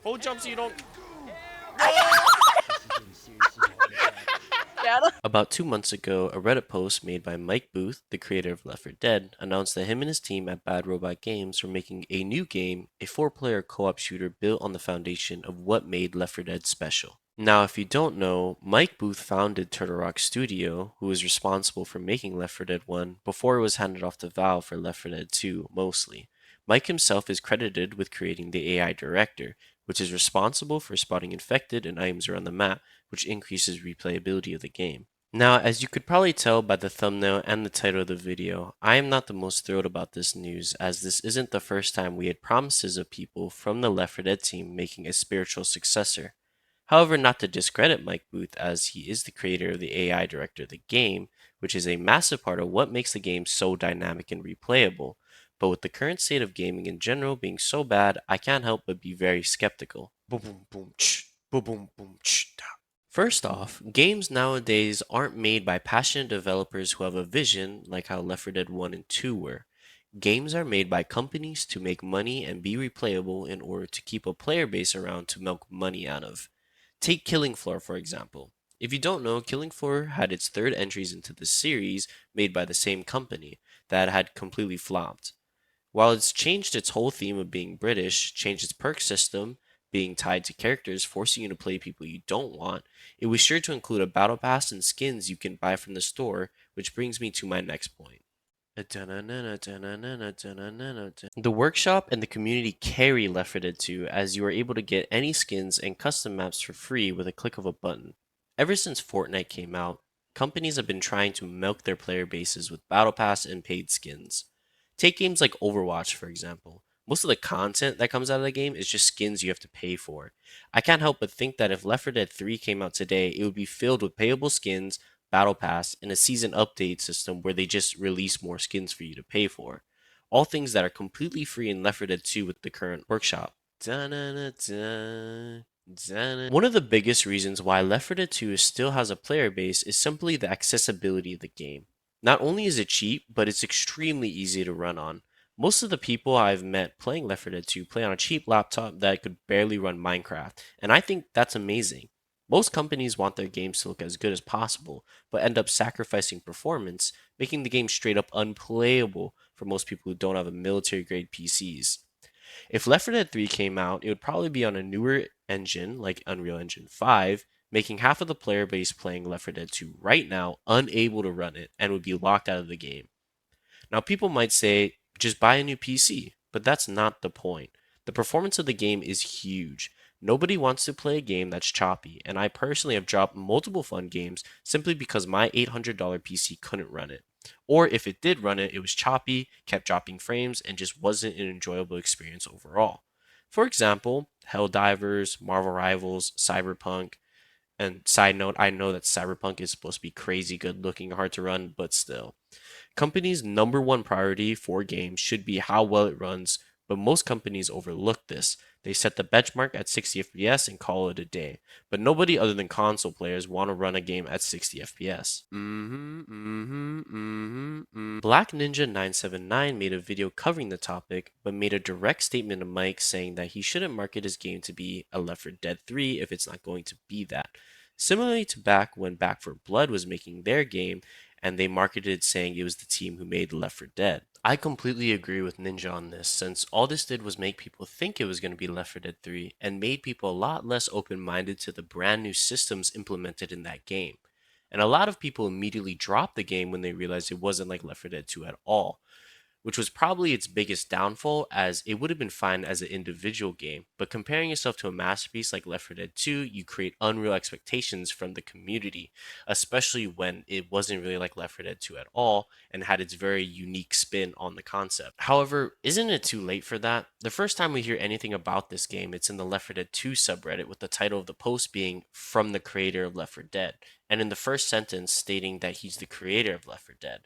Hold jump so you don't. Get him. About 2 months ago, a Reddit post made by Mike Booth, the creator of Left 4 Dead, announced that him and his team at Bad Robot Games were making a new game, a 4-player co-op shooter built on the foundation of what made Left 4 Dead special. Now, if you don't know, Mike Booth founded Turtle Rock Studio, who was responsible for making Left 4 Dead 1 before it was handed off to Valve for Left 4 Dead 2 mostly. Mike himself is credited with creating the AI director, which is responsible for spotting infected and items around the map, which increases replayability of the game. Now, as you could probably tell by the thumbnail and the title of the video, I am not the most thrilled about this news, as this isn't the first time we had promises of people from the Left 4 Dead team making a spiritual successor. However, not to discredit Mike Booth, as he is the creator of the AI director of the game, which is a massive part of what makes the game so dynamic and replayable. But with the current state of gaming in general being so bad, I can't help but be very skeptical. Boom, boom, boom, boom, boom, boom, First off, games nowadays aren't made by passionate developers who have a vision like how Left 4 Dead 1 and 2 were. Games are made by companies to make money and be replayable in order to keep a player base around to milk money out of. Take Killing Floor, for example. If you don't know, Killing Floor had its third entries into the series made by the same company that had completely flopped. While it's changed its whole theme of being British, changed its perk system, being tied to characters, forcing you to play people you don't want, it was sure to include a battle pass and skins you can buy from the store, which brings me to my next point. The workshop and the community carry Left 4 Dead 2 as you are able to get any skins and custom maps for free with a click of a button. Ever since Fortnite came out, companies have been trying to milk their player bases with battle pass and paid skins. Take games like Overwatch, for example. Most of the content that comes out of the game is just skins you have to pay for. I can't help but think that if Left 4 Dead 3 came out today, it would be filled with payable skins, battle pass, and a season update system where they just release more skins for you to pay for. All things that are completely free in Left 4 Dead 2 with the current workshop. One of the biggest reasons why Left 4 Dead 2 still has a player base is simply the accessibility of the game. Not only is it cheap, but it's extremely easy to run on. Most of the people I've met playing Left 4 Dead 2 play on a cheap laptop that could barely run Minecraft, and I think that's amazing. Most companies want their games to look as good as possible, but end up sacrificing performance, making the game straight up unplayable for most people who don't have a military grade PCs. If Left 4 Dead 3 came out, it would probably be on a newer engine like Unreal Engine 5, making half of the player base playing Left 4 Dead 2 right now unable to run it and would be locked out of the game. Now, people might say, just buy a new PC, but that's not the point. The performance of the game is huge. Nobody wants to play a game that's choppy, and I personally have dropped multiple fun games simply because my $800 PC couldn't run it. Or if it did run it, it was choppy, kept dropping frames, and just wasn't an enjoyable experience overall. For example, Helldivers, Marvel Rivals, Cyberpunk, and side note, I know that Cyberpunk is supposed to be crazy good looking, hard to run, but still. Companies' number one priority for games should be how well it runs, but most companies overlook this. They set the benchmark at 60 FPS and call it a day. But nobody other than console players want to run a game at 60 FPS. Black Ninja 979 made a video covering the topic, but made a direct statement to Mike saying that he shouldn't market his game to be a Left 4 Dead 3 if it's not going to be that. Similarly to back when Back 4 Blood was making their game, and they marketed it saying it was the team who made Left 4 Dead. I completely agree with Ninja on this, since all this did was make people think it was going to be Left 4 Dead 3 and made people a lot less open minded to the brand new systems implemented in that game. And a lot of people immediately dropped the game when they realized it wasn't like Left 4 Dead 2 at all, which was probably its biggest downfall, as it would have been fine as an individual game, but comparing yourself to a masterpiece like Left 4 Dead 2, you create unreal expectations from the community, especially when it wasn't really like Left 4 Dead 2 at all and had its very unique spin on the concept. However, isn't it too late for that? The first time we hear anything about this game, it's in the Left 4 Dead 2 subreddit, with the title of the post being "From the creator of Left 4 Dead," and in the first sentence stating that he's the creator of Left 4 Dead.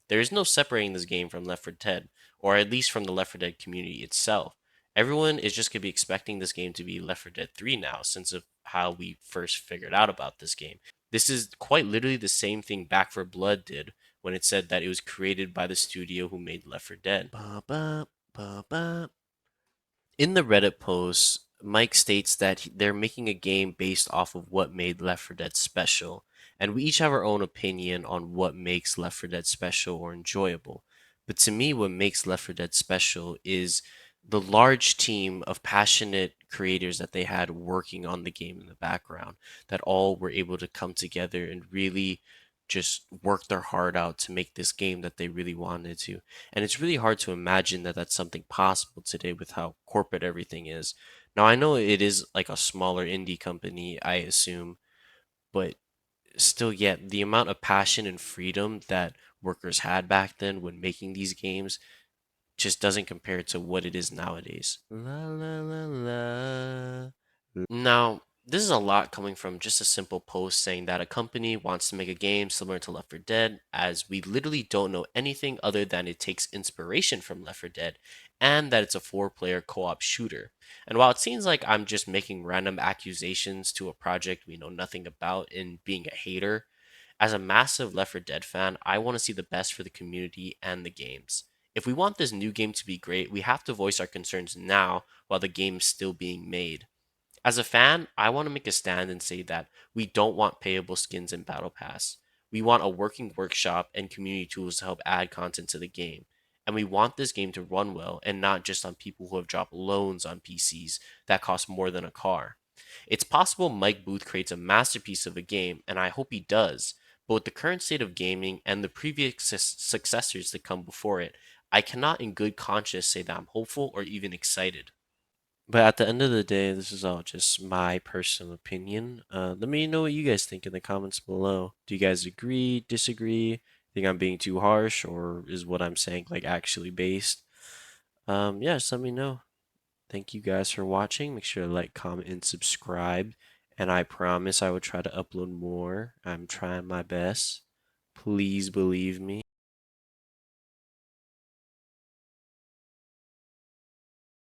There is no separating this game from Left 4 Dead, or at least from the Left 4 Dead community itself. Everyone is just going to be expecting this game to be Left 4 Dead 3 now, since of how we first figured out about this game. This is quite literally the same thing Back 4 Blood did when it said that it was created by the studio who made Left 4 Dead. In the Reddit post, Mike states that they're making a game based off of what made Left 4 Dead special, and we each have our own opinion on what makes Left 4 Dead special or enjoyable. But to me, what makes Left 4 Dead special is the large team of passionate creators that they had working on the game in the background, that all were able to come together and really just work their heart out to make this game that they really wanted to. And it's really hard to imagine that that's something possible today with how corporate everything is. Now, I know it is like a smaller indie company, I assume, but still, yet the amount of passion and freedom that workers had back then when making these games just doesn't compare to what it is nowadays. La la la la. Now, this is a lot coming from just a simple post saying that a company wants to make a game similar to Left 4 Dead, as we literally don't know anything other than it takes inspiration from Left 4 Dead and that it's a four-player co-op shooter. And while it seems like I'm just making random accusations to a project we know nothing about and being a hater, as a massive Left 4 Dead fan, I want to see the best for the community and the games. If we want this new game to be great, we have to voice our concerns now while the game's still being made. As a fan, I want to make a stand and say that we don't want payable skins in Battle Pass. We want a working workshop and community tools to help add content to the game. And we want this game to run well and not just on people who have dropped loans on PCs that cost more than a car. It's possible Mike Booth creates a masterpiece of a game, and I hope he does. But with the current state of gaming and the previous successors that come before it, I cannot in good conscience say that I'm hopeful or even excited. But at the end of the day, this is all just my personal opinion. Let me know what you guys think in the comments below. Do you guys agree, disagree? Think I'm being too harsh, or is what I'm saying like actually based? Yeah, just let me know. Thank you guys for watching. Make sure to like, comment, and subscribe. And I promise I will try to upload more. I'm trying my best. Please believe me.